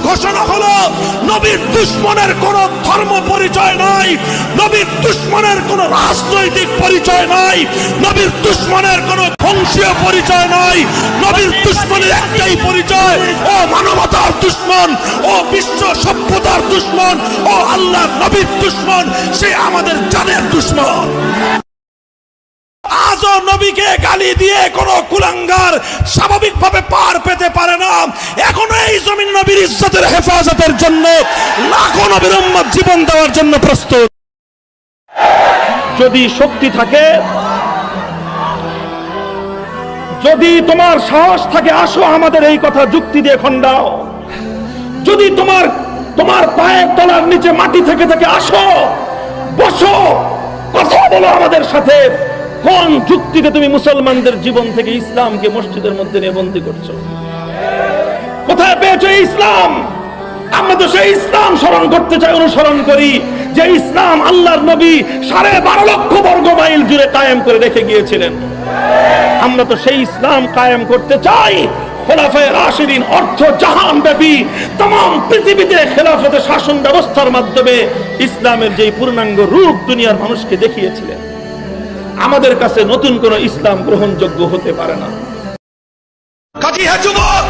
ঘোষণা হলো, নবীর দুশমনের কোনো ধর্ম পরিচয় নাই, নবীর দুশমনের কোনো রাজনৈতিক পরিচয় নাই, নবীর দুশমনের কোনো বংশীয় পরিচয় নাই। নবীর দুশমনের একটাই পরিচয়, ও মানবতার দুশমন, ও বিশ্ব সভ্যতার দুশমন, ও আল্লাহ নবীর দুশমন, সে আমাদের জানের দুশমন। আজও নবীকে গালি দিয়ে কোন কুলাঙ্গার স্বাভাবিকভাবে পার পেতে পারে না। এখনো এই জমিন নবীর ইজ্জতের হেফাজতের জন্য লাখো নবীর উম্মত জীবন দেওয়ার জন্য প্রস্তুত। যদি শক্তি থাকে, যদি তোমার সাহস থাকে, আসো আমাদের এই কথা যুক্তি দিয়ে খণ্ডাও। যদি তোমার পায়ের তলার নিচে মাটি থেকে থেকে আসো, বসো, কথা বলো আমাদের সাথে। কোন যুক্তিতে তুমি মুসলমানদের জীবন থেকে ইসলামকে মসজিদের মধ্যে নিয়ে বন্দী করছো? কোথায় পেয়েছো এই ইসলাম? আমরা তো সেই ইসলাম স্মরণ করতে চাই, অনুসরণ করি, যে ইসলাম আল্লাহর নবী 12.5 লক্ষ বর্গ মাইল জুড়ে কায়েম করে রেখে গিয়েছিলেন। আমরা তো সেই ইসলাম কায়েম করতে চাই। খোলাফায়ে রাশিদিন অর্থ জাহান ব্যাপী तमाम পৃথিবীতে খেলাফতে শাসন ব্যবস্থার মাধ্যমে ইসলামের যে পূর্ণাঙ্গ রূপ দুনিয়ার মানুষকে দেখিয়েছিলেন। আমাদের কাছে নতুন কোন ইসলাম গ্রহণযোগ্য হতে পারে না। কাজী যুবক,